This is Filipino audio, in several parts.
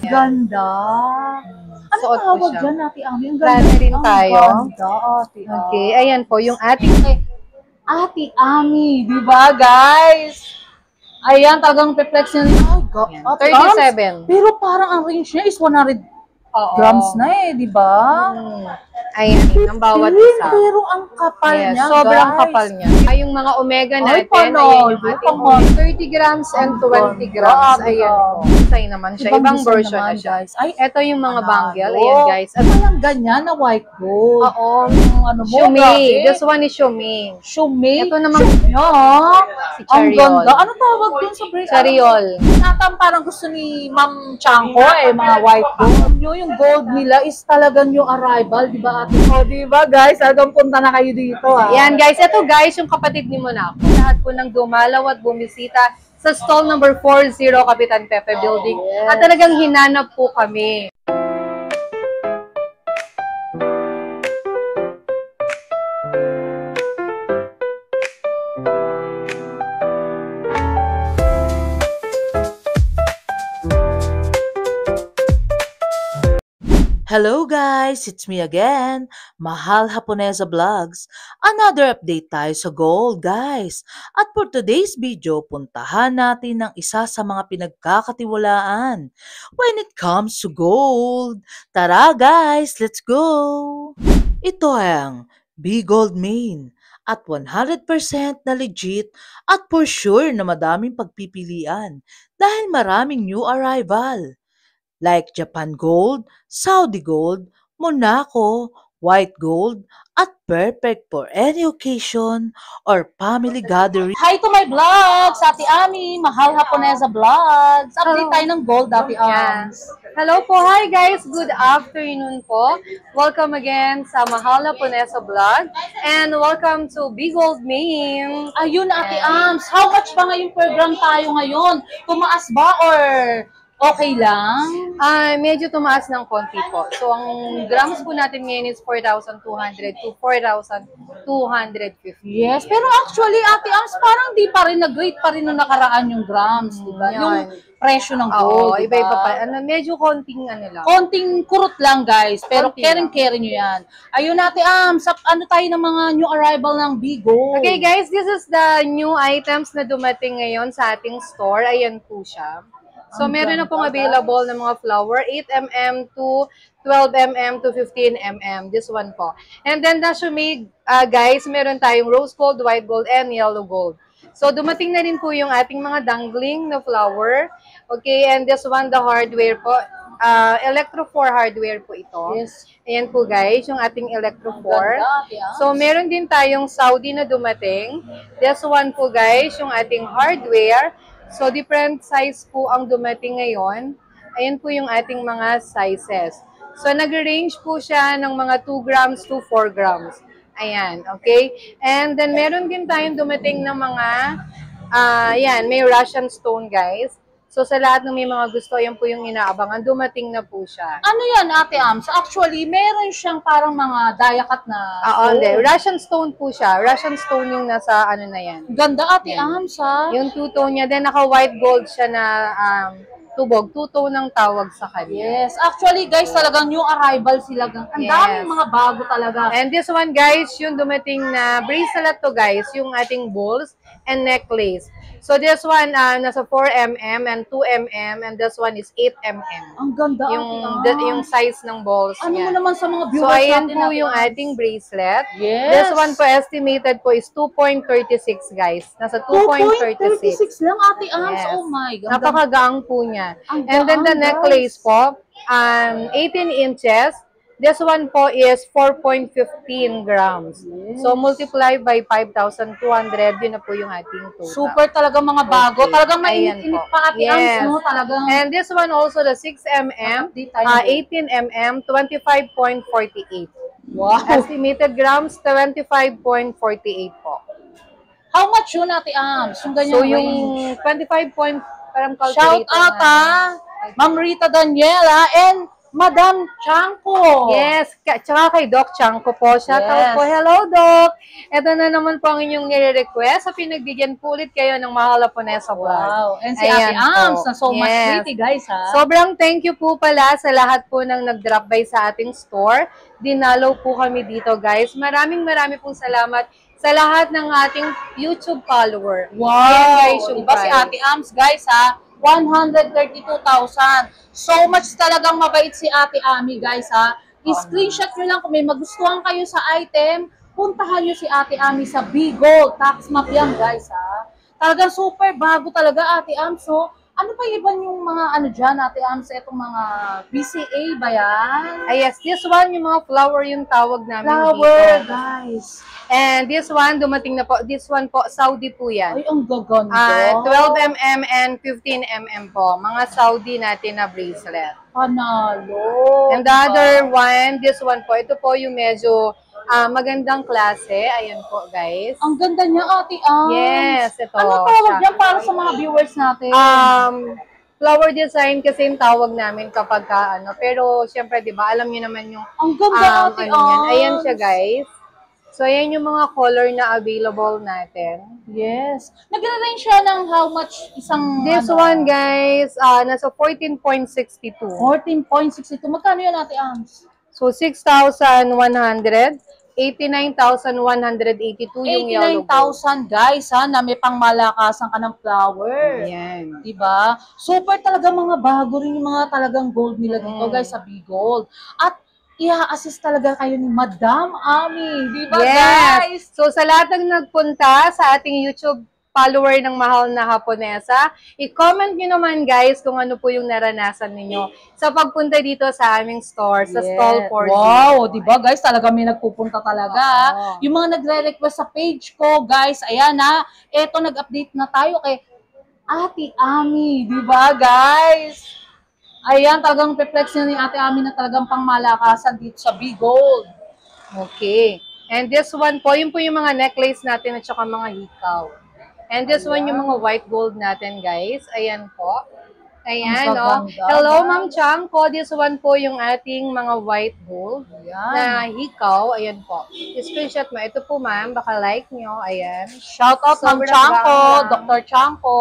Ganda. Ano Suot ko tawag siya. dyan, Ate Ami? Ang Plano ganda. rin tayo. Ganda, Ate Ami. Okay, ayan po, yung ating Ate Ami, di ba guys? Ayan, talagang pe-flex yun. Yan, 37. Pero parang ang range niya is 100 grams na eh, di ba? Ayan, ang bawat isa. Pero ang kapal niya, sobrang guys. kapal niya. Yung mga omega Ay, natin, ayan yung ating 30 grams and 20 grams. Ayan po. Design naman siya. Ibang design version naman, na siya. guys. Ay, ito yung mga bangle. panalo. Ayan, guys. At Walang ganyan na white gold. oo, Ano mo, Xiaomi. grabe. This one is Xiaomi. Xiaomi. Ito naman, Si Chariol. Ang ganda. Ano tawag dun sa bracelet? Chariol. Natang parang gusto ni Ma'am Chanko mga white gold. Yung gold nila is talagang yung arrival, di ba ate? O, di ba guys? Talagang punta na kayo dito Yan guys, ito guys, yung kapatid ni Monaco. Lahat po ng dumalaw at bumisita sa stall number 40 Kapitan Pepe Building. At talagang hinanap po kami. Hello guys! It's me again, Mahal Haponesa Vlogs. Another update tayo sa gold guys. At for today's video, puntahan natin ang isa sa mga pinagkakatiwalaan when it comes to gold. Tara guys, let's go! Ito ang B-Gold Main at 100% na legit at for sure na madaming pagpipilian dahil maraming new arrival. Like Japan Gold, Saudi Gold, Monaco, White Gold, at perfect for any occasion or family gathering. Hi to my vlogs! Ate Ami, Mahal Haponesa Vlogs. Update tayo ng gold, Ate Ami. Hello po, hi guys! Good afternoon po. Welcome again sa Mahal Haponesa Vlog and welcome to B-Gold Main. Ayun, Ate Ams, how much ba ngayong program tayo ngayon? Tumaas ba or okay lang? Medyo tumaas ng konti po. So, ang grams po natin ngayon is 4,200 to 4,250. Yes, pero actually, Ate Ams, parang di pa rin, nag-rate pa rin nung nakaraan yung grams, diba? Yung presyo ng gold, Oo, diba? iba-iba pa. Medyo konting lang. Konting kurot lang, guys. Pero caring-caring nyo yan. Ayun, Ate Ams, ano tayo ng mga new arrival ng B-Gold? Okay, guys, this is the new items na dumating ngayon sa ating store. Ayan po siya. So, meron na pong available ng mga flower, 8mm to 12mm to 15mm. This one po. And then, the Xiaomi, guys, meron tayong rose gold, white gold, and yellow gold. So, dumating na rin po yung ating mga dangling na flower. Okay, and this one, the hardware po. Electro 4 hardware po ito. Yes. Ayan po, guys, yung ating Electro 4. So, meron din tayong Saudi na dumating. This one po, guys, yung ating hardware. So, different size po ang dumating ngayon. Ayan po yung ating mga sizes. So, nag-range po siya ng mga 2 grams to 4 grams. Ayan, okay? And then, meron din tayong dumating ng mga, ayan, may Russian stone, guys. So, sa lahat ng may mga gusto, yan po yung inaabangan. Dumating na po siya. Ano yan, Ate Ams? Actually, meron siyang parang mga dayakat na stone. Russian stone po siya. Russian stone yung nasa ano na yan. Ganda, Ate Ams, ha? Yung two-tone niya. Then, naka-white gold siya na tubog. Two-tone ang tawag sa kanya. Yes. Actually, guys, talagang new arrival sila. Ang daming mga bago talaga. And this one, guys, yung dumating na bracelet to, guys. Yung ating balls and necklace. So, this one, nasa 4mm and 2mm, and this one is 8mm. Ang ganda, yung size ng balls ano niya. Mo naman sa mga viewers so, ayan natin, po yung ating bracelet. Yes. This one po, estimated po is 2.36, guys. Nasa 2.36 lang, Ate Ams. Yes. Oh my God. Napakagaang po niya. And then the necklace po, 18 inches. This one po is 4.15 grams. Yes. So, multiply by 5,200, yun na po yung ating total. Super talaga mga bago. Okay. Talagang mainit-init pa, Ate Ams, no? Talagang... And this one also, the 6mm, 18mm, 25.48. Wow. Estimated grams, 25.48 po. How much yun, Ate Ams? Yung ganyan so, yung 25 point, parang calculator. Shout out, Ma'am Rita Daniela and Madam Chanko. Yes, tsaka kay Doc Chanko po. Shoutout Yes. po. Hello, Doc. Ito na naman po ang inyong nire-request. So, pinagbigyan po ulit kayo ng Mahal Japonesa Vlog. Wow. And si Ayan Ate Ams po. na so much Yes. pretty, guys, ha? Sobrang thank you po pala sa lahat po ng nag-drop by sa ating store. Dinalaw po kami dito, guys. Maraming pong salamat sa lahat ng ating YouTube follower. Wow! Ayan, guys, yung Diba si price. Ate Ams, guys, ha? 132,000. So much talagang mabait si Ate Ami, guys, ha? I-screenshot nyo lang kung may magustuhan kayo sa item, puntahan nyo si Ate Ami sa Bigo. Tax map yan, guys, ha? Talagang super bago talaga, Ate Ams. So, ano pa iban yung mga ano dyan, Ate Ams? Itong mga BCA ba yan? Yes, this one, yung mga flower yung tawag namin Flower, dito. guys. And this one, dumating na po. This one po, Saudi po yan. Ay, ang gaganda. 12mm and 15mm po. Mga Saudi natin na bracelet. Panalo. And the other one, this one po, ito po yung medyo magandang klase. Ayan po, guys. Ang ganda niya, Ate Ams. Yes, ito. Ano tawag siya. yan para sa mga viewers natin? Flower design kasi yung tawag namin kapag ano. Pero, syempre, di ba, alam niyo naman yung Ang ganda, Ate ano yan. Ams. Ayan siya, guys. So, ayan yung mga color na available natin. Yes. Nag-range siya ng how much isang This ano? one, guys, nasa 14.62. 14.62. Magkano yan, Ate Ams? So, 6,100. 89,182 yung yellow gold. 89,000, guys, ha, na may pangmalakasan ka ng flower. Ayan. Diba? Super talaga mga bago rin yung mga talagang gold nila dito, guys, sa Bigold. At i-assist talaga kayo ni Madam Ami. Diba, guys? Yes! So, sa lahat ng nagpunta sa ating YouTube follower ng Mahal na Japonesa, i-comment nyo naman, guys, kung ano po yung naranasan ninyo sa pagpunta dito sa aming store, sa stall 4. Wow, di ba guys, talaga may nagpupunta talaga. Oo. Yung mga nagre-request sa page ko, guys, ayan ha, eto nag-update na tayo kay Ate Ami, di ba guys? Ayan, talagang reflex na ni Ate Ami na talagang pangmalakasan dito sa Bigold. Okay. And this one po, yun po yung mga necklace natin at saka mga hikaw. And this one yung mga white gold natin, guys. Ayan po. Ayan, Ang oh. gaganda, Hello, guys. Ma'am Chanko. This one po yung ating mga white gold Ayan. na hikaw. Ayan po. I-screenshot mo. Ito po, ma'am. Baka like nyo. Ayan. Shout out Ma'am Sobrang Chanko, ganda. Dr. Chanko.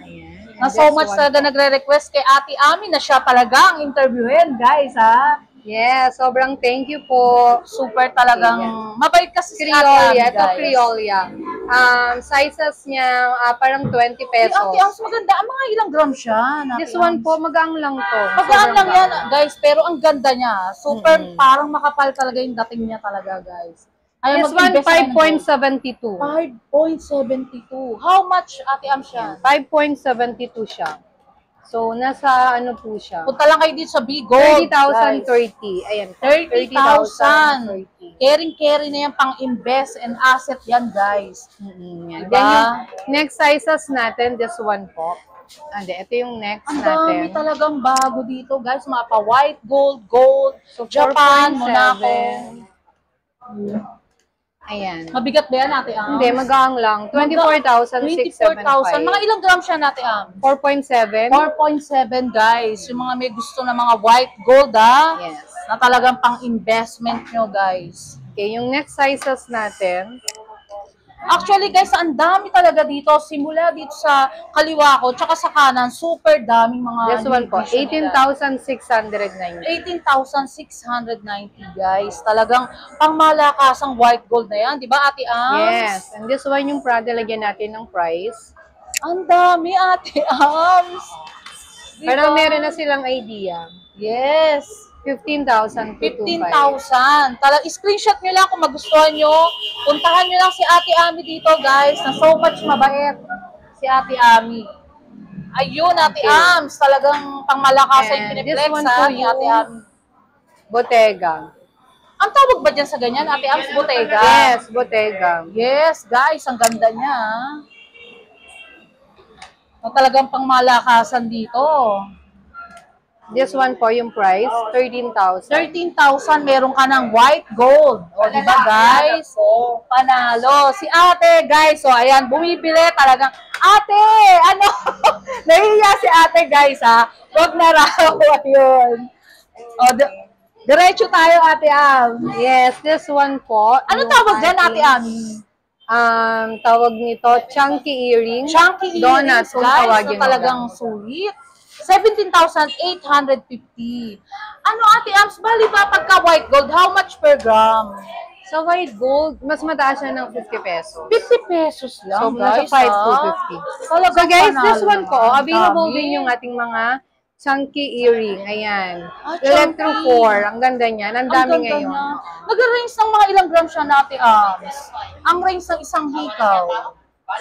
Ayan. Na And so this much one talaga po. nagre-request kay Ate Ami na siya talaga ang interviewin, guys, ha? Yes, sobrang thank you po. Super talagang Ayan. mabait kasi si Ate Ami, Creolia. Ito, guys. Creolia. Sizes niya, parang 20 Si pesos. Ate Ams, maganda. Ang mga ilang gram siya. This one po, magaang lang to. Magaan Sobrang lang yan, gaang. guys. Pero ang ganda niya. Super, parang makapal talaga yung dating niya talaga, guys. Ay, This one, 5.72. 5.72. How much, Ate Ams, siya? 5.72 siya. So, nasa ano po siya? Punta lang kayo dito sa Bigo. 30,030. Ayan. 30,000. Caring-carry na yan pang-invest and asset yan, guys. Yan. Diba? Then yung next sizes natin, this one po. Ande, ito yung next Ang dami natin. talagang bago dito, guys. Mga pa-white, gold, So, Japan, 4.7. Monaco. Ayan. Mabigat ba yan, Ate Ams? Hindi, magaang lang. 24,675. 24,000. Mga ilang gram siya, Ate Ams? 4.7. 4.7, guys. Yung mga may gusto na mga white gold, ha? Yes. Na talagang pang-investment nyo, guys. Okay, yung next sizes natin. Actually, guys, ang dami talaga dito. Simula dito sa kaliwa ko, tsaka sa kanan, super daming mga... This one po, edition nila. 18,690. 18,690, guys. Talagang pangmalakasang white gold na yan. Di ba, Ate Ams? Yes. And this one yung Prada, lagyan natin ng price. Ang dami, Ate Ams. Diba? Parang meron na silang idea. Yes. 15,000 to 15,000. Screenshot nyo lang kung magustuhan nyo. Puntahan nyo lang si Ate Ami dito, guys. Na so much mabait. Si Ate Ami. Ayun, Ate Ams. Talagang pangmalakasan yung And piniplex, this one ha, po ni Ate yung- Ami. Bottega. Ang tawag ba dyan sa ganyan, Ate Ams? Bottega? Yes, Bottega. Yes, guys. Ang ganda niya. Na talagang pangmalakasan dito. This one po yung price, 13,000. 13,000, meron ka ng white gold. O, di ba, guys? Panalo. Si ate, guys. So, ayan, bumibili talagang, ate, ano? Nahihiya si ate, guys, ha? Huwag na raw, ayun. O, diretso tayo, Ate Am. Yes, this one po. Ano yung tawag dyan, Ate ating, Ami? Tawag nito, chunky earring. Chunky Donuts, earrings, kung guys, tawagin na talagang nila. sulit. 17,850. Ano, Ate Ams, bali ba pagka white gold, how much per gram? Sa white gold, mas mataas siya ng 50 pesos. 50 pesos lang, So, nasa guys. 5 to 50. So, guys, this one po, available din yung ating mga chunky earring. Ayan. Electro 4. Ang ganda niya. Ang dami ngayon. Nag-range ng mga ilang grams siya na, Ate Ams. Ang range ng isang hikaw.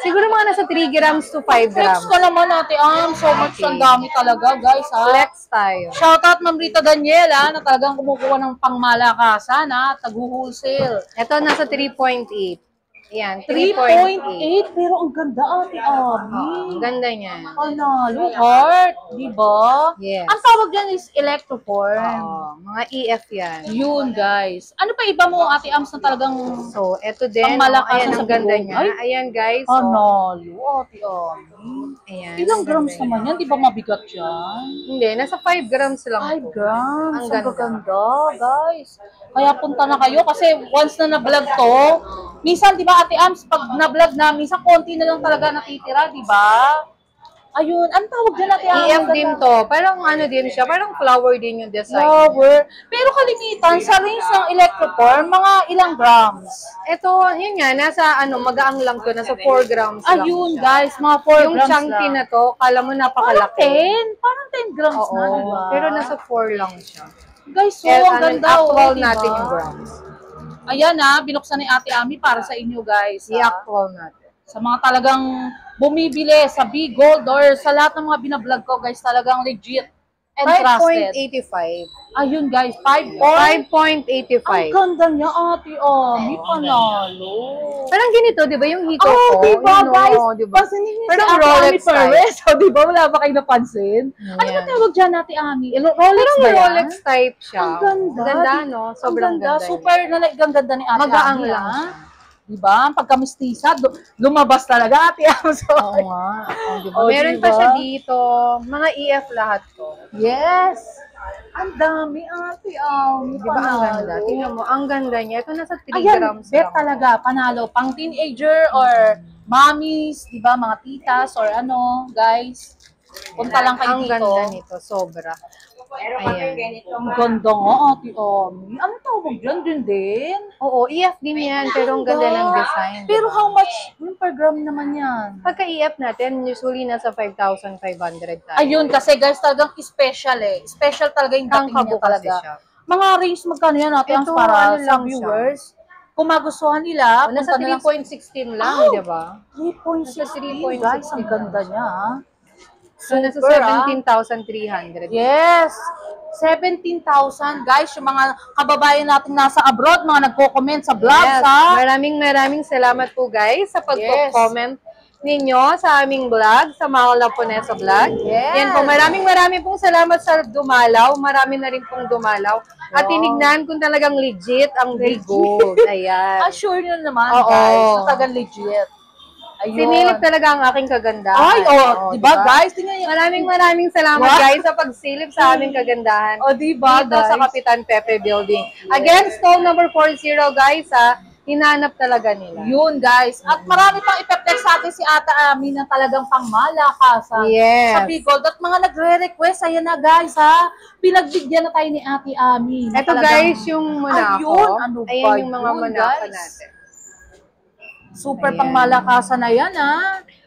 Siguro mga nasa 3 grams to 5 Flex grams. ko naman, Ate Ams. So much, ang dami talaga, guys, ha? Flex tayo. Shoutout, Ma'am Rita Daniela, na talagang kumukuha ng pangmalakasan, ha? Tag-wholesale. Ito, nasa 3.8. Ayan, 3.8. 3.8. Pero ang ganda, Ate Ami. Ang ganda niya. Panalo, heart. Diba? Yes. Ang tawag dyan is electroform. Mga EF yan. Yun, guys. Ano pa iba mo, Ate Ams, na talagang So, ito din. Pangmalakasan Ayan, sa ang ganda bubong. niya. Ay. Ayan, guys. So, panalo, Ate Ami? ayan. Ilang ang grams ganda naman yan? Di ba mabigat yan? Hindi, nasa 5 grams lang 5 po. grams. Ang Ang ganda. ganda, guys. Kaya punta na kayo kasi once na na-vlog to, minsan, di ba, Ate Ams, pag na-vlog na, minsan konti na lang talaga natitira, di ba? Ayun, ang tawag dyan, Ate Ams. EF din to. Parang ano din siya, parang flower din yung design. Flower. Pero kalimitan, sa range ng electroform, mga ilang grams? Ito, yun nga, nasa magaang lang to, nasa 4 grams lang. Ayun, siya. guys, mga 4 Yung grams chunky lang. na to, kala mo Parang napakalaki. 10. Parang 10 grams Oo, na, di ba? pero nasa 4 lang siya. Guys, so, Eh, ang ganda, actual diba? natin yung grams. Ayan ha, binuksan ni Ate Ami para sa inyo, guys. ha? I-actual natin. Sa mga talagang bumibili sa Big Gold or sa lahat ng mga binablog ko, guys, talagang legit and trusted. 5.85. Ayun, guys, 5 5.85. Ang ganda niya, Ate Ami, panalo. Parang ganito, di ba, yung hito Oh, ko? diba, yun, guys? oh, diba? Pansinin niyo Parang si Ate Rolex Ami Perez. So, di ba, wala ba kayo napansin? Ano ba Yan. tawag dyan, Ate Ami? Rolex Parang ba yan? Rolex type siya. Ang ganda. Ang ganda, no? Sobrang ang ganda. ganda. Super ang ganda ni Ate Magaang Ami, lang ha? siya. Diba? Ang pagkamistisa, lumabas talaga, Ate Ami. Oo nga. Oh, diba? Oh, Meron diba? pa siya dito. Mga EF lahat to. Yes! Ang dami, Ate Ami. Di ba ang ganda? Tingnan mo, ang ganda niya. Ito nasa 3 Ayan, grams bet lang. talaga, panalo. Pang teenager or mommies, di ba, mga titas or ano, guys. Punta lang kayo Ang dito. ganda nito, sobra. Ayan. Ang ganda nga, Ate Ami. Ano tawag dyan din? Oo, EF din yan, pero ang ganda ng design. Pero diba? how much per gram naman yan? Pagka EF natin, usually nasa 5,500 tayo. Ayun, kasi guys, talagang special eh. Special talaga yung dating niya Kangkabo kasi talaga. siya. Mga range magkano yan, Ate Ams, Ito, para ano sa lang viewers? Kung magustuhan nila, Nasa punta na lang 3.16 lang, Oh! di ba? 3.16, guys, ang ganda niya. ah. So, nasa Super, ah. 17,300. Yes! 17,000, guys, yung mga kababayan natin nasa abroad, mga nagko-comment sa vlogs, Yes. ha? Maraming salamat po guys sa pagko-comment ninyo sa aming vlog, sa mga Laponesa vlog. Yes. Yan po, maraming pong salamat sa dumalaw. Marami na rin pong dumalaw. At tinignan kung talagang legit ang Big Gold. Ayan. Assure nyo naman, Oo. guys, na tagang legit. Ayun. Sinilip talaga ang aking kagandahan. Ay, diba, guys? Tingnan nyo. Maraming salamat Wow. guys sa pagsilip sa aming kagandahan. Diba, Dito sa Kapitan Pepe Building. Again, stall number 40 guys ha. Hinanap talaga nila. Yun, guys. At marami pang ipeplex sa atin si Ate Ami na talagang pangmalakasan Yes. sa Bicol. At mga nagre-request, ayan na guys, ha? Pinagbigyan na tayo ni Ate Ami. na Ito talagang- guys, yung Monaco. Ayun, ano ba Ayan yung mga yun, Monaco guys? natin. Super Ayan. pangmalakasan na yan, ha?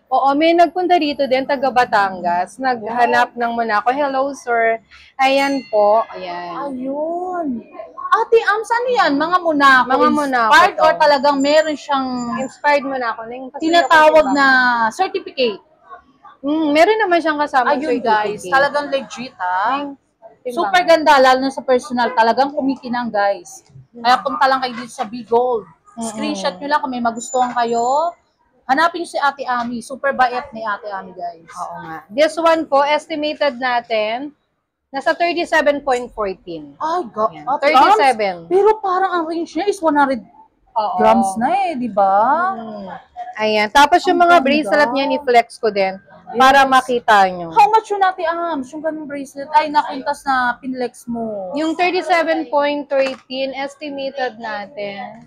Oo, may nagpunta dito din, taga Batangas. Naghanap ng Monaco. Hello, sir. Ayan po. Ayan. Ayun. Ate Ams, ano yan? Mga Monaco. Mga Monaco Inspired to. or talagang meron siyang Inspired Monaco. tinatawag na certificate? Meron naman siyang kasama Ayun, guys. Talagang legit, ha? Super Super ganda, lalo na sa personal. Talagang kumikinang, guys. Kaya punta lang kayo dito sa Big Gold. Screenshot nyo lang kung may magustuhan kayo. Hanapin nyo si Ate Ami. Super bait ni Ate Ami, guys. Oo nga. This one po, estimated natin, nasa 37.14. Ay, Ayan, Ate Ams, 37. pero parang ang range niya is 100 Oo. grams na eh, di ba? Ayan. Tapos yung Ang mga ganda. bracelet niya, ni-flex ko din. para makita nyo. How much yun Ate Ams? Yung ganung bracelet? Ay, nakintas na pinlex mo. Yung 37.13 estimated natin.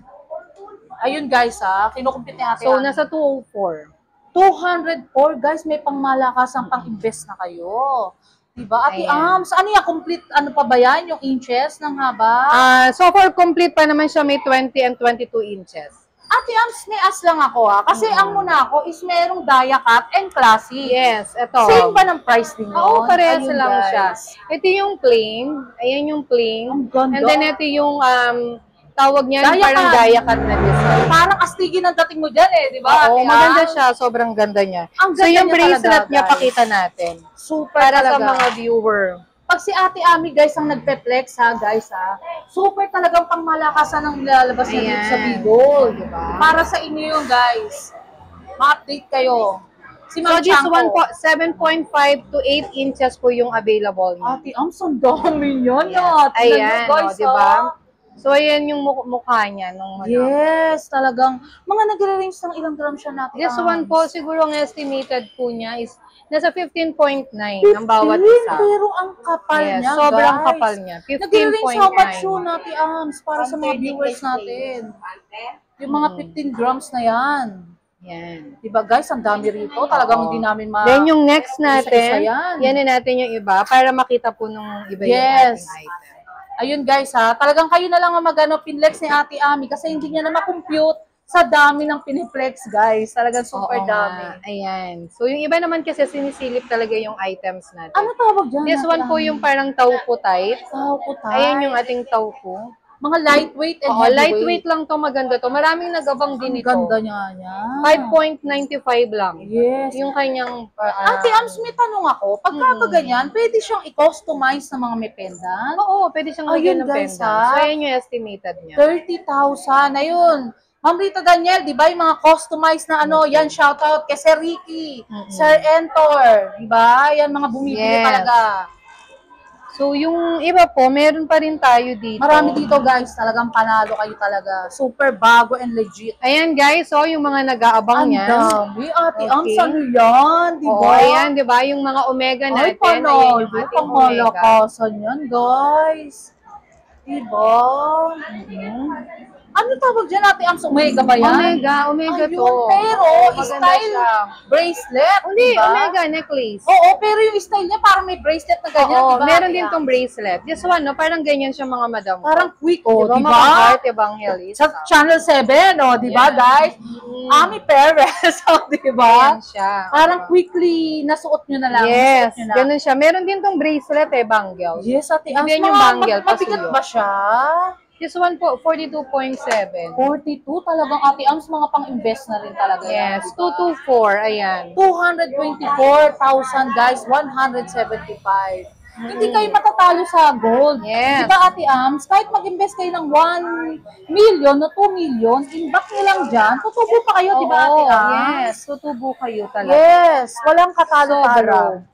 Ayun guys kinukumpit ni Ate So, Ams. nasa 204. 204 guys, may pangmalakasang pang-invest na kayo. Diba? Ate Ayan. Ams, ano yan? Complete, ano pa ba yan? Yung inches ng haba? So, for complete pa naman siya, may 20 and 22 inches. Ate Ams, may-as lang ako Kasi ang muna ko is merong dia cut and classic. Yes, ito. Same ba ng price din yun? Oo, parehas Ayun, lang guys. siya. Ito yung plain. Ayan yung plain. Ang ganda. And then ito yung tawag niya, Dia parang cut. dia cut na design. Parang astigin ang dating mo dyan di ba? Oo, Ate maganda Ams? siya. Sobrang ganda niya. Ang So, ganda yung niya bracelet talaga, niya, guys. pakita natin. Super Para sa talaga. mga viewer. Pag si Ate Ami guys ang nagpe-flex guys super talagang pangmalakasan ang lalabas niya dito sa Ayan. Bigol. Diba? Para sa inyo yun guys. Ma-update kayo. Si So, Ma'am this Chanko. one po, 7.5 to 8 inches po yung available niya. Ate Ams, ang dami yun. Ayan, diba? So, ayan yung mukha niya. Yes, talagang mga nagre-range ng ilang gram siya natin. This one po, siguro ang estimated po niya is nasa 15.9 ang bawat isa. Pero ang kapal Yes, niya, sobrang guys. kapal niya. Nagre-range how much 15.9. yun, Ate Ams, para sa mga viewers natin. Yung mga 15 grams na yan. Yan. Diba guys, ang dami rito. Talagang hindi namin Then yung next isa-isa natin, yan. yan natin yung iba para makita po nung iba yung Yes. ating item. Ayun guys talagang kayo na lang ang pinlex ni Ate Ami kasi hindi niya na ma-compute sa dami ng piniplex guys. Talagang super Oo dami. nga. Ayan. So yung iba naman kasi sinisilip talaga yung items natin. Ano tawag dyan? This one po yung parang taupo type. Ayan yung ating taupo. mga lightweight and Oo, heavyweight. lightweight lang to, maganda to. Maraming nagabang din Ang ito. ganda niya. 5.95 lang. Yes. Yung kanyang Ate Ams, may tanong ako. Pagka ba ganyan, pwede siyang i-customize ng mga may pendant? Oo, pwede siyang Ayun, lagyan ng guys, pendant. So, ayan yung estimated niya. 30,000. Ayun. Ma'am Rita Daniel, di ba yung mga customized na yan, shoutout kay Sir Ricky, Sir Entor, di ba? Yan, mga bumibili Yes. talaga. So, yung iba po, meron pa rin tayo dito. Marami dito guys, talagang panalo kayo talaga. Super bago and legit. Ayan guys, so yung mga nag-aabang Ang niyan. dami, Ate Okay. Ams, ano yan, di Oo, ba? ayan, di ba? Yung mga omega Ay, natin. panalo. Ayan yung ating Ang omega. malakasan yan, guys. Diba? Ano tawag dyan, Ate Ams? Omega ba yan? Omega Ayun, to. pero Maganda style siya. bracelet, Hindi, diba? omega necklace. Oo, pero yung style niya parang may bracelet na ganyan, Oo, diba? meron Ate din Ams? tong bracelet. This one, no, parang ganyan siya mga madam. Parang quick, diba? diba? Mga heart evangelist. Sa Channel 7, diba, Yan. guys? Ami Perez, diba? Ayan siya. Parang Oo. quickly nasuot nyo na lang. Yes, nasuot nyo na. ganun siya. Meron din tong bracelet bangle. Yes, Ate Ams. Yan yung bangle, Mabigat pasuyo. ba siya? This one po, 42.7. 42, talagang Ate Ams, mga pang-invest na rin talaga. yan, Yes, diba? 224, ayan. 224,000 guys, 175. Hindi kayo matatalo sa gold. Yes. Diba Ate Ams, kahit mag-invest kayo ng 1 million o 2 million, in-back nyo lang dyan, tutubo pa kayo, diba Ate Oo, Ams? yes, tutubo kayo talaga. Yes, walang katalo-talo.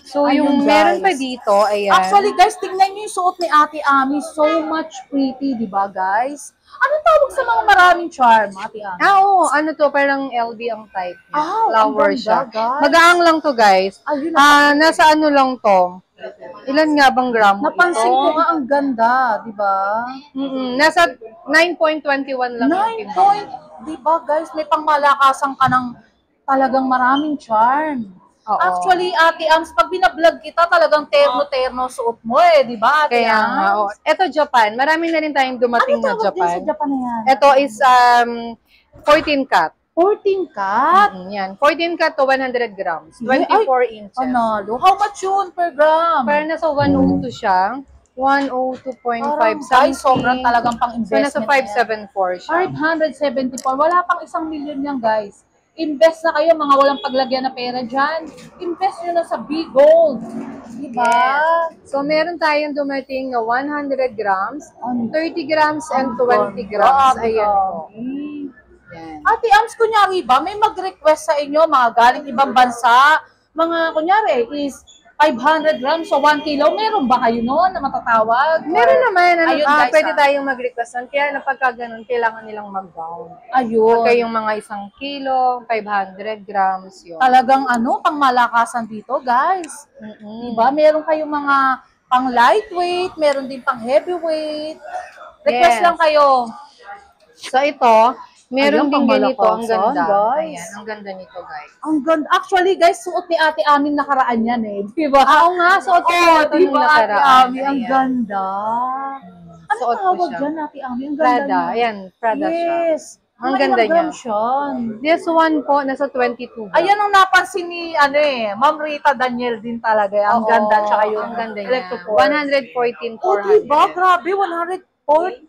So, Ayun, yung meron pa guys. dito, ayan. Actually guys, tingnan nyo yung suot ni Ate Ami, so much pretty, diba guys? Anong tawag sa mga maraming charm, Ate Ami? Oo, ano to, parang LB ang type niya. ang Flower ganda, siya. guys. Magaang lang to, guys. Ayun, Nasa ano lang to. Ilan nga bang gramo napansin ito? ko nga ang ganda, di ba? Nasa 9.21 lang yung 9 timbang. point, di ba guys, may pangmalakasan ka ng talagang maraming charm. Oo. Actually, Ate Ams, pag binablog kita, talagang terno-terno suot mo di ba, Ate Kaya nga, Ams? Ito Japan. Marami na rin tayong dumating Ano na tawag din Japan. sa Japan na yan? Ito is 14 cut. 14 cut? Yan. 14 cut to 100 grams. 24 inches. Panalo. How much yun per gram? Parang nasa 102 siya. 102.5 Parang, something. guys, sobrang talagang So, pang-investment. nasa 574 siya. 574. Wala pang 1 million yan, guys. Invest na kayo, mga walang paglagyan na pera dyan. Invest nyo na sa big gold. Diba? Yes. So, meron tayong dumating na 100 grams, 30 grams, and 20 grams. Ayan po. Yan. Ate Ams, kunyari ba, may mag-request sa inyo, mga galing ibang bansa, mga kunyari is 500 grams, so 1 kilo. Meron ba kayo noon na matatawag? Meron naman, Ayun, guys, pwede tayong mag-request nun. Kaya na pagka ganun, kailangan nilang mag-bound. Ayun. Pagka yung mga 1 kilo, 500 grams, yun. Talagang pang malakasan dito, guys. Diba? Meron kayong mga pang lightweight, meron din pang heavyweight. Request Yes. lang kayo. So ito, meron Ayun, din ganito, ang pangmalakasan, ganda. guys. Ayan, ang ganda nito, guys. Ang ganda. Actually, guys, suot ni ate Amin nakaraan yan eh. Diba? Oo nga, suot ko Oo, ito nung diba, ate nakaraan. Ami? Ang Ayan. ganda. Ano Suot ko tawag siya. dyan, ate Ami? Ang ganda Prada, niya. ayan, Prada siya. Yes. Ang Mga ganda ilang niya. grams yan? This one po, nasa 22 grams. Ayan ang napansin ni, Ma'am Rita Daniel din talaga. Ang Oo, ganda, tsaka yung ang ganda niya. electroforce. 114, Oh, 400. diba? Grabe, 114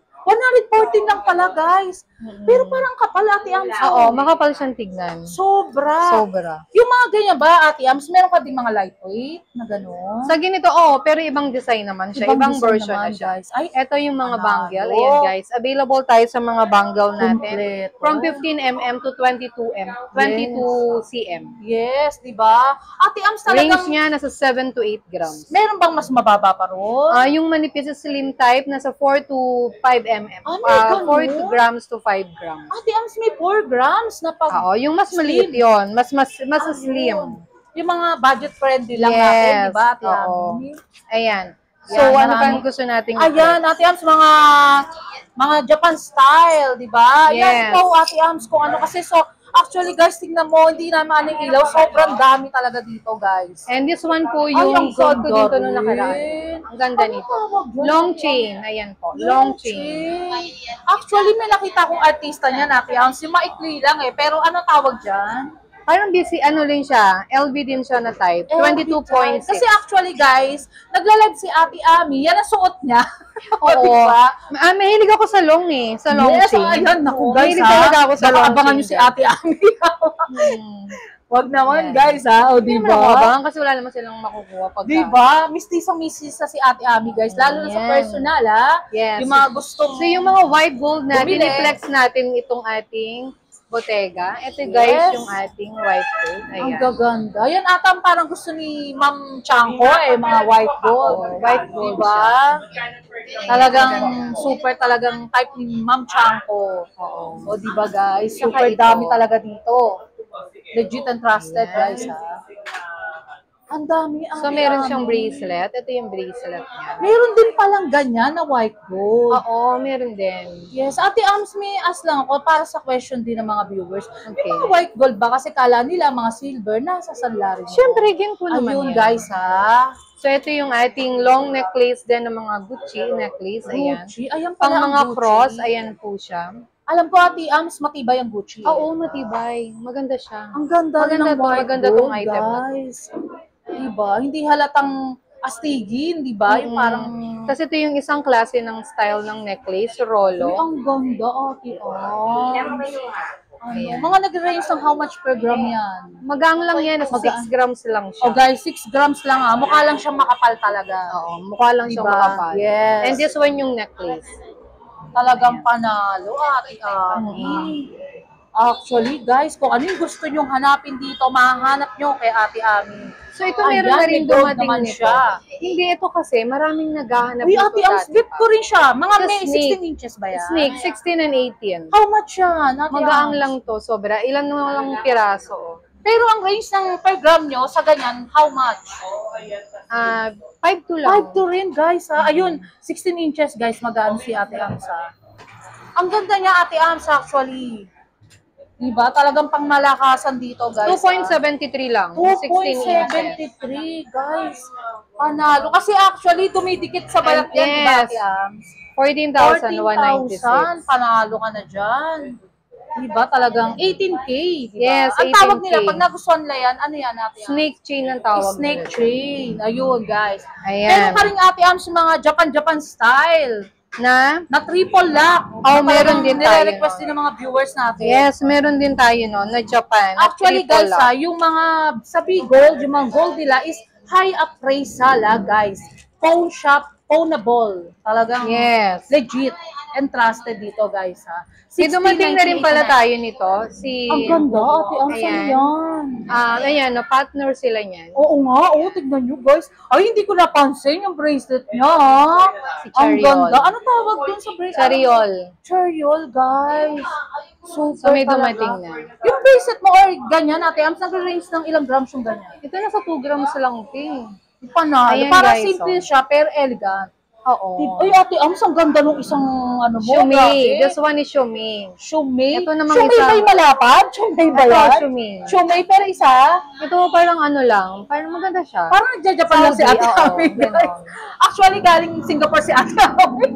lang pala, guys. Pero parang kapal, ate Ams. Oo, makapal siyang tignan. Sobra. Sobra. Yung mga ganyan ba, ate Ams, meron ka din mga lightweight na gano'n? Sa ganito, pero ibang design naman siya. Ibang design version naman, na siya. guys. Ay, Ito yung mga Panalo. bangle. Ayan, guys. Available tayo sa mga bangle natin. Kompleto. From 15mm to 22 cm. yes, di ba? Ate Ams talagang, Range niya nasa 7 to 8 grams. meron bang mas mababa pa ron? Yung manipis sa slim type, nasa 4 to 5 mm. may ganun? 4 grams to 5 grams. Ate Ams, may 4 grams na pag... Oo, yung mas maliit yon, mas slim. Yung mga budget friendly lang Yes, natin, di ba, Ate oo. Ami? Ayan. So, Yan, ano marami. pang gusto nating Ayan, Ate Ams, mga Japan style, di ba? Yan Yes. po, Ate Ams, kung ano kasi. So, actually, guys, tingnan mo, hindi naman anong ilaw. Sobrang dami talaga dito, guys. And this one po Ay, yung ang suot ko ganda dito nung nakaraan. rin. Ang ganda Ano nito. tawag dyan? Long chain. Ayan po. Long chain. Actually, may nakita akong artista niya, Ate Ams. Yung maikli lang eh. Pero ano tawag dyan? Parang busy, ano din siya, LV din siya na type. 22.6. Kasi actually, guys, nagla-live si Ate Ami. Yan ang suot niya. Oo. Diba? Mahilig ako sa long eh. Sa long Yes, chain. ayan, naku Oo, guys, mahilig talaga ako sa Baka long abangan chain. niyo si Ate Ami. Wag naman, Yan. guys, ha? O, Hindi diba? naman ako abangan kasi wala naman silang makukuha pag Diba? Mistisang misis sa si Ate Ami, guys. Lalo na sa Yan. personal, ha? Yes. Yung mga gustong... So yung mga white gold natin, Bumili. i-flex natin itong ating Bottega. Ito Yes. guys, yung ating white gold. Ang Ayan. gaganda. Yan ata parang gusto ni Ma'am Chanko mga white gold. Oo, white gold diba? Talagang super talagang type ni Ma'am Chanko. Oo. O diba guys? Saka Super ito. dami talaga dito. Legit and trusted guys ha. Ang dami. So meron siyang bracelet. Ito yung bracelet niya. Meron din palang ganyan na white gold. Oo, meron din. Yes, Ate Ams, may ask lang ako para sa question din ng mga viewers. Okay. Yung mga white gold ba? Kasi kala nila mga silver nasa sanlari mo. Siyempre, ganyan po naman Ayun yan. guys ha. So ito yung ating long necklace din ng mga Gucci necklace. Ayan. Gucci. Ayan Pang pala ang mga Gucci. cross, ayan po siya. Alam ko, Ate Ams, matibay ang Gucci. Oo, matibay. Maganda siya. Ang ganda rin ng Maganda to, white maganda gold, tong item na to. guys. Diba? Hindi halatang astigin, diba? Yung parang... Kasi ito yung isang klase ng style ng necklace, Ay, Rollo. ang ganda, Ate Ams. Ayan. Mga nag-range ng how much per gram yan? Magang lang yan, nasa 6 grams lang siya. Oh guys, 6 grams lang ha. Mukha lang siyang makapal talaga. Oo, mukha lang siyang Diba? makapal. Yes. And this one yung necklace. Talagang panalo, Ate Ami. Actually, guys, kung ano yung gusto nyong hanapin dito, mahahanap nyo kay Ate Ami. So ito Ayan, meron na rin may gold dumating naman nito. siya. Hindi, ito kasi maraming naghahanap Uy, nito Ate Ams, dati bit pa. ko rin siya. Mga Sa may snake. 16 inches ba yan? Snake, 16 and 18. How much yan, Ate Magaang Ams? lang to, sobra. Ilan na lang piraso. Pero ang range ng per gram nyo sa ganyan, how much? 5 to lang. 5 to rin, guys. Ha? Ayun, 16 inches, guys. Magaan si Ate Ams. Ha? Ang ganda niya, Ate Ams, actually. Diba? Talagang pangmalakasan dito, guys. 2.73 lang. 16 inches. 2.73, guys. Panalo. Kasi actually, dumidikit sa balat And yan, diba, yes. Ate Ams? 14,000. 14,196. Panalo ka na dyan. Diba? Talagang 18K. Diba? Yes, Ang tawag 18K. nila, pag nagustuhan nila yan, ano yan, Ate Ams? Snake chain ang tawag. Snake nila. chain. Ayun, guys. Ayan. Meron ka rin, Ate Ams, yung mga Japan style. Na? Na triple lock. Oh, meron din tayo. Nire-request din ng mga viewers natin. Yes, meron din tayo no, na Japan. na Actually, triple guys, lock. yung mga sa gold, yung mga gold nila is high appraisal, guys. Pawn shop, pawnable. Talagang Yes. legit. and trusted dito, guys, ha. Si dumating na rin pala 16.98. tayo nito. Si, Ang ganda, ate. Ang saan ayan. yan? Ayan, no, partner sila niyan. Oo nga, tignan nyo, guys. Ay, hindi ko napansin yung bracelet niya, ha. Si Ang Chariol. ganda. Ano tawag dun sa bracelet? Chariol. Chariol, guys. Super So, may talaga. dumating na. Yung bracelet mo or ganyan, ate, nag-range ng ilang grams yung ganyan? Ito nasa 2 grams lang, Ting. Panalo. Ayan, Parang guys, simple oh. siya, pero elegant. Oo. Ay, ate, ang ganda nung isang ano mo. Shumei. grabe. This one is Shumei. Shumei. Ito namang Shumei isa. ba yung malapad? Shumei ba Ito, yan? Shumei. Shumei, pero isa? Ito parang ano lang. Parang maganda siya. Parang nagja-Japan lang si Saudi, Ate oo, Ami, guys. ganon. Actually, galing Singapore si Ate Ami.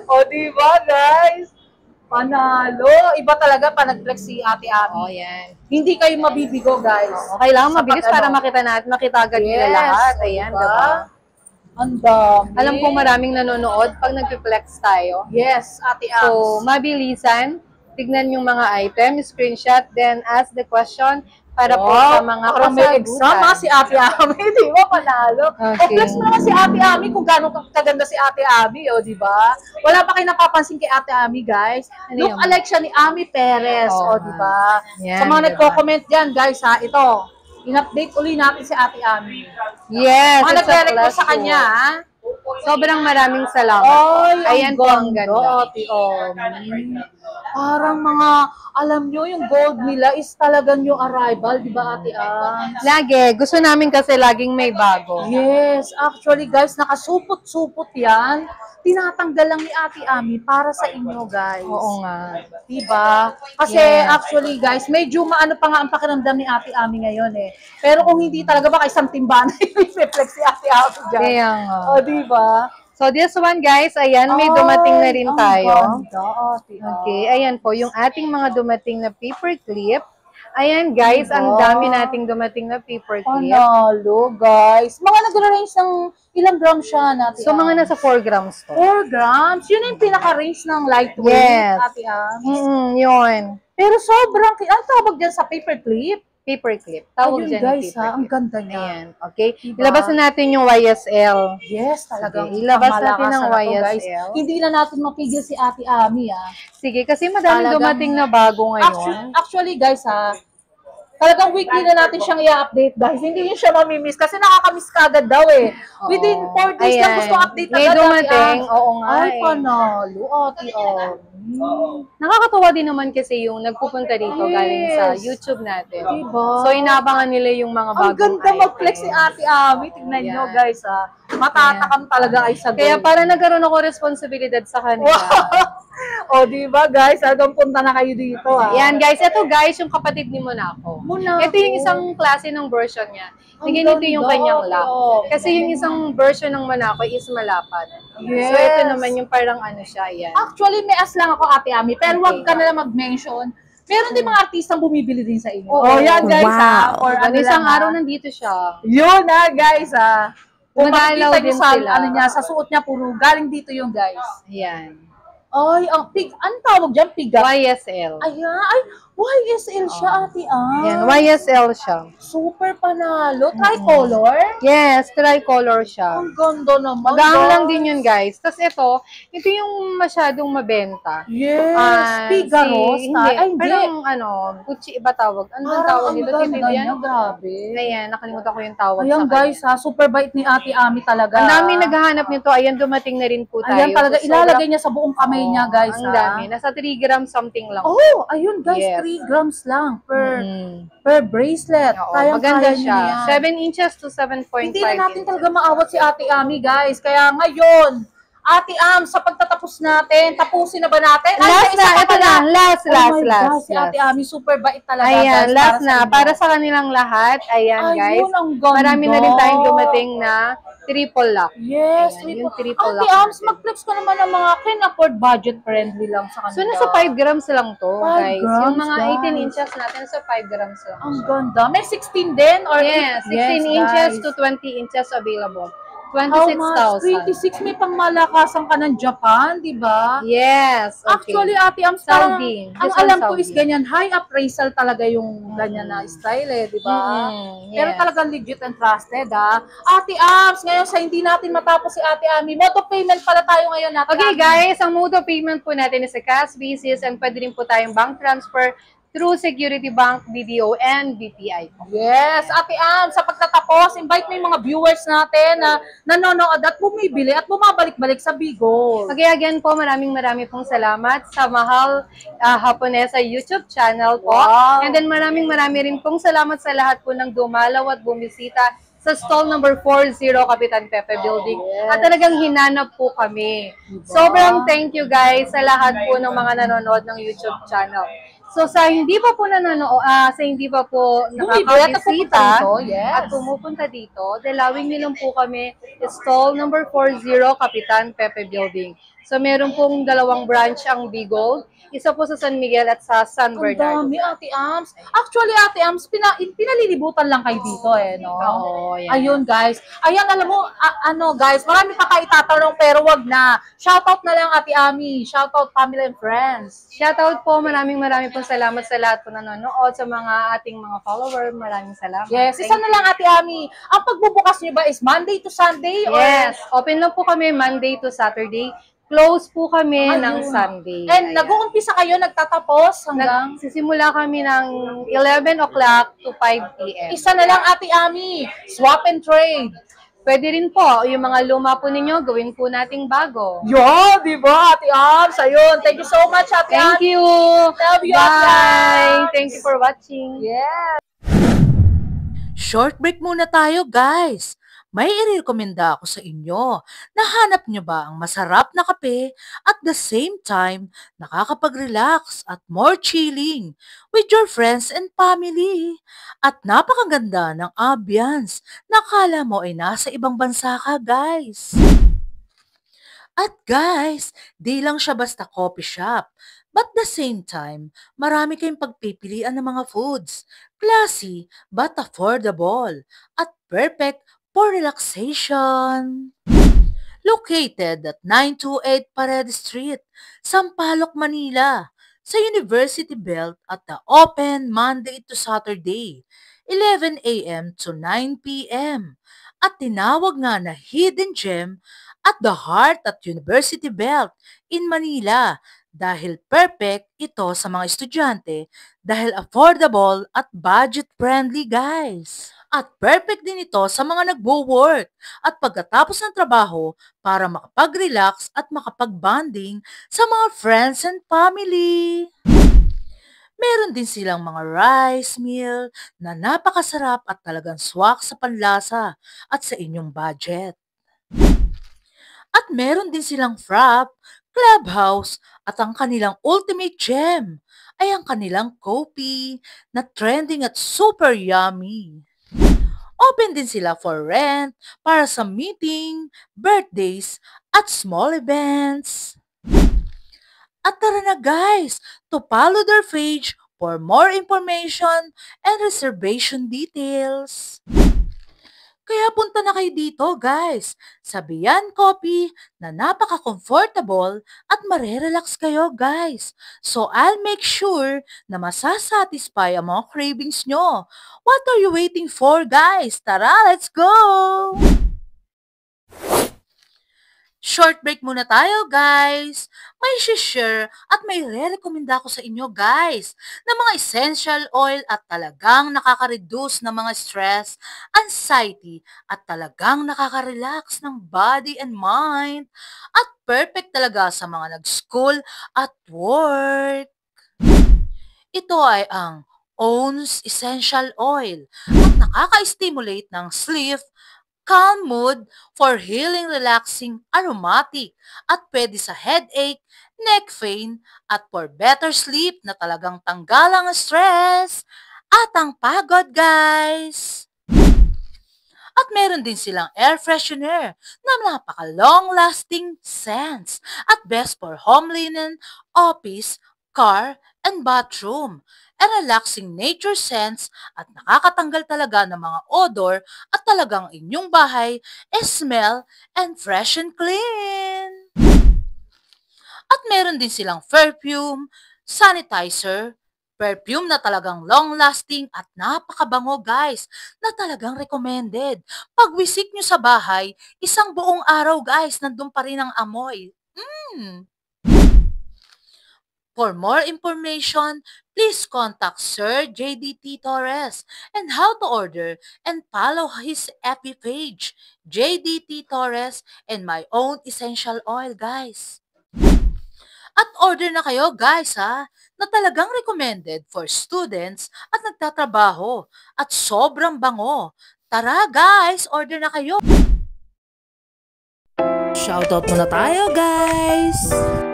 O, diba, guys? Panalo. Iba talaga pa nag-flex si Ate Ami. Oh, yan. Hindi kayo mabibigo, guys. Kailangan Sa mabilis pag- para ano. makita natin, makita agad nila Yes, lahat. o, Ayan, diba? diba? Ang dami. Alam kong maraming nanonood pag nag-flex tayo. Yes, Ate Ami. So, mabilisan, tignan yung mga item, screenshot, then ask the question para po sa mga parang may exam ha, si Ate Ami, di ba, panalo. Okay. O flex mo naman si Ate Ami kung gano'ng kaganda si Ate Ami, o di ba? Wala pa kayo napapansin kay Ate Ami, guys. Ano Look yun? alike siya ni Ami Perez, Oo o di ba? Yan, Sa mga diba? nagko-comment dyan, guys, ha, ito, in-update uli natin si Ate Ami. Yes, Mga it's a nagre-request sa pleasure. kanya, ha? Sobrang maraming salamat. Ay, Ayan po ang ganda. Ate Ami. Parang mga, alam nyo, yung gold nila is talagang yung arrival, di ba, Ate Ami? Lagi, gusto namin kasi laging may bago. Yes, actually guys, nakasupot-supot yan. Tinatanggal lang ni Ate Ami para sa inyo, guys. Oo nga. Diba? Kasi Yes. actually guys, medyo maano pa nga ang pakiramdam ni Ate Ami ngayon eh. Pero kung hindi talaga baka isang timba na yung reflex si Ate Ami dyan. Kaya nga. O, diba? So this one guys, ayan, may dumating na rin Ay, tayo. ang ganda, Ate Ami. Okay, ayan po, yung ating mga dumating na paper clip. Ayan guys, ang dami nating dumating na paper clip. Panalo, guys. Mga nag-range ng ilang grams siya natin. So mga nasa 4 grams to. 4 grams. Yun yung pinaka-range ng lightweight, Yes. Ate Ami. Yun. Pero sobrang, ang tawag dyan sa paper clip? Paper clip. Tawag Ayun dyan guys paper ha, ang clip. ganda niya. Ayan, okay. Diba? Ilabas na natin yung YSL. Yes, talagang Sige, ilabas natin pangmalakasan ang na to, guys. YSL. Hindi na natin mapigil si Ate Ami ha. Sige, kasi madaming Talagang- dumating na bago ngayon. Actually guys ha, talagang weekly na natin siyang i-update guys. Hindi niyo siya mamimiss kasi nakakamiss ka agad daw eh. Within 4 days lang Ayan. gusto update May agad. Ate dumating, Ami. oo nga Ay, eh. panalo, Ate Ami. Nakakatuwa din naman kasi yung nagpupunta dito galing sa Yes. YouTube natin. Diba? So, inaabangan nila yung mga Ang bagong ganda item. mag-flex si Ate Ami. Tignan nyo Ayan. guys ha. Matatakam talaga ay sa Kaya gold. para nagkaroon ako responsibilidad sa kanila. O, diba guys? Hanggang punta na kayo dito ha. Yan guys, ito guys, yung kapatid ni Monaco. Monaco. Ito yung isang klase ng version niya. Ang Ganito yung ganda, kanyang lock. oh. Kasi yung isang version ng Monaco is malapad. Yes. So ito naman yung parang ano siya, yan. Actually, may as lang ako, Ate Ami. Pero wag Okay. ka na lang mag-mention. Meron din mga artistang bumibili din sa inyo. Oo. Oh, yan guys ha. Wow. Or ano Isang lang, ha. araw nandito siya. Yun ha guys ha. Kung Madalaw makikita nyo din sa sila. ano niya, sa suot niya, puro galing dito yung guys. Yan. Ay, ang pig, anong tawag dyan? Piga. YSL. Ayan, ay, YSL siya, Ate Ami. Yan, YSL siya. Super panalo. Tricolor. Yes, tricolor siya. Ang ganda naman. Magaang guys. lang din yun, guys. Tapos ito yung masyadong mabenta. Yes. Ah, Figaro. hindi. Ay, hindi. Parang Gucci iba tawag. Ano bang tawag dito? ang Tito ganda yan? niya, grabe. Ayan, nakalimutan ko yung tawag Ayan sa guys ha, super bait ni Ate Ami talaga. Ang dami naghahanap nito. Ayan, dumating na rin po tayo. Ayan talaga, So, ilalagay niya sa buong kamay niya guys Ang ha. dami. Nasa 3 grams something lang. Oh, ayun guys, Yes. 3 grams lang per Mm. per bracelet. Oo, Kayang maganda kaya niya siya. yan. 7 inches to 7.5 Hindi na natin inches. talaga maawat si Ate Ami guys. Kaya ngayon, Ate Am, sa pagtatapos natin, tapusin na ba natin? Ay, Last may na, isa pa ito pala. na. Last, Oh last, my last. God, si Ate Ami, super bait talaga Ayan, guys. last na. inyo. Para sa kanilang lahat. Ayan, guys. Ayun, ang ganda. Marami na rin tayong dumating na triple lock. Yes, Ayan, yung triple Ate lock Ams, natin. mag-flex ka naman ng mga can-afford budget friendly lang sa kanila. So, nasa 5 grams lang to, 5 guys. Yung grams, mga 18 guys. inches natin, nasa 5 grams lang. Ang ganda. May 16 din? Or Yes, 16 Yes, inches guys. to 20 inches available. How much? 26,000. 26, may pangmalakasan ka ng Japan, di ba? Yes, okay. Actually, Ate Ams, parang Saudi. ang This one alam ko is Saudi. ganyan, high appraisal talaga yung ganyan na style eh, di ba? Pero Yes. talagang legit and trusted, ha? Ate Ams, ngayon sa hindi natin matapos si Ate Ami, mode of payment pala tayo ngayon, Ate Okay Ami. guys, ang mode of payment po natin is a cash basis and pwede rin po tayong bank transfer through Security Bank, BDO, and BPI po. Yes, Ate Am, sa pagtatapos, invite mo yung mga viewers natin na nanonood at bumibili at bumabalik-balik sa Bigol. Okay, again po, maraming pong salamat sa Mahal Haponesa YouTube channel po. Wow. And then maraming rin pong salamat sa lahat po ng dumalaw at bumisita sa stall number 40, Kapitan Pepe Building. Yes. At talagang hinanap po kami. Diba? Sobrang thank you guys sa lahat po ng mga nanonood ng YouTube channel. So sa hindi pa po nanonood, sa hindi pa po nakakabisita at pumupunta dito, dalawin niyo lang po kami stall number 40, Kapitan Pepe Building. So meron pong dalawang branch ang Bigol, isa po sa San Miguel at sa San Ang Bernardo. dami, Ate Ams. Actually, Ate Ams, pinalilibutan lang kayo dito eh, no? Oo, yan. Ayun, guys. Ayan, alam mo, guys, marami pa kayo itatanong pero wag na. Shoutout na lang, Ate Ami. Shoutout family and friends. Shoutout po, maraming po salamat sa lahat po nanonood, sa mga ating mga follower, maraming salamat. Yes, isa na lang, Ate Ami. Ang pagbubukas niyo ba is Monday to Sunday? Yes, open lang po kami Monday to Saturday. Close po kami Ayun. ng Sunday. And Ayan. nag-uumpisa kayo, nagtatapos hanggang... Nagsisimula kami ng 11 o'clock to 5 p.m. Isa na lang, Ate Ami. Swap and trade. Pwede rin po, yung mga luma po ninyo, gawin po nating bago. Yo, di ba, Ate Ams? Ayun. Thank you so much, Ate Thank Ami. you! Love you, Ate Bye! Ams. Thank you for watching. Yeah. Short break muna tayo, guys. May irekomenda ako sa inyo. Nahanap nyo ba ang masarap na kape at the same time nakakapag-relax at more chilling with your friends and family? At napakaganda ng ambience na akala mo ay nasa ibang bansa ka, guys. At guys, di lang siya basta coffee shop. But the same time, marami kayong pagpipilian ng mga foods. Classy but affordable at perfect for relaxation. Located at 928 Paredes Street, Sampaloc, Manila, sa University Belt at the open Monday to Saturday, 11 a.m. to 9 p.m. At tinawag nga na Hidden Gem at the heart at University Belt in Manila dahil perfect ito sa mga estudyante dahil affordable at budget-friendly, guys. At perfect din ito sa mga nagwo-work at pagkatapos ng trabaho para makapag-relax at makapag-bonding sa mga friends and family. Meron din silang mga rice meal na napakasarap at talagang swak sa panlasa at sa inyong budget. At meron din silang frap, clubhouse at ang kanilang ultimate gem ay ang kanilang coffee na trending at super yummy. Open din sila for rent, para sa meeting, birthdays, at small events. At tara na guys, to follow their page for more information and reservation details. Kaya punta na kayo dito guys, sa Bian Coffee na napaka-comfortable at marerelax kayo guys. So I'll make sure na masasatisfy ang mga cravings nyo. What are you waiting for guys? Tara, let's go! Short break muna tayo, guys. May share at may re-recommenda ko sa inyo, guys, na mga essential oil at talagang nakaka-reduce ng mga stress, anxiety, at talagang nakaka-relax ng body and mind. At perfect talaga sa mga nag-school at work. Ito ay ang OWN's Essential Oil at nakaka-stimulate ng sleep, calm mood for healing, relaxing, aromatic at pwede sa headache, neck pain at for better sleep na talagang tanggalang ang stress at ang pagod guys. At meron din silang air freshener na napaka-long-lasting scents at best for home linen, office, car, and bathroom. A relaxing nature scents at nakakatanggal talaga ng mga odor at talagang inyong bahay smell and fresh and clean. At meron din silang perfume, sanitizer, perfume na talagang long-lasting at napakabango guys, na talagang recommended. Pag wisik nyo sa bahay, isang buong araw guys, nandun pa rin ang amoy. For more information, please contact Sir JDT Torres and how to order and follow his FB page, JDT Torres and my own essential oil guys. At order na kayo guys ha, na talagang recommended for students at nagtatrabaho at sobrang bango. Tara guys, order na kayo! Shoutout muna tayo guys!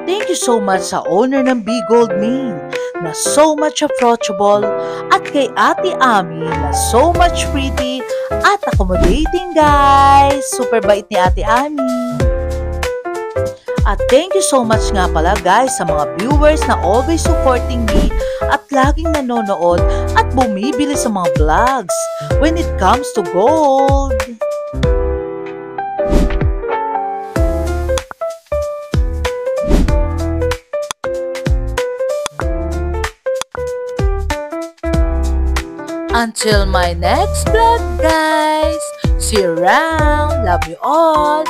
Thank you so much sa owner ng Big Gold Main na so much approachable at kay Ate Ami na so much pretty at accommodating guys! Super bait ni Ate Ami! At thank you so much nga pala guys sa mga viewers na always supporting me at laging nanonood at bumibili sa mga vlogs when it comes to gold. Until my next vlog guys, see you around, love you all.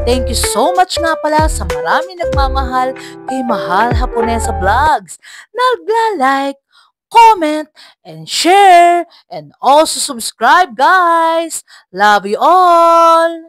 Thank you so much nga pala sa marami nagmamahal kay Mahal Haponesa Vlogs. Nagla-like, comment, and share, and also subscribe guys. Love you all!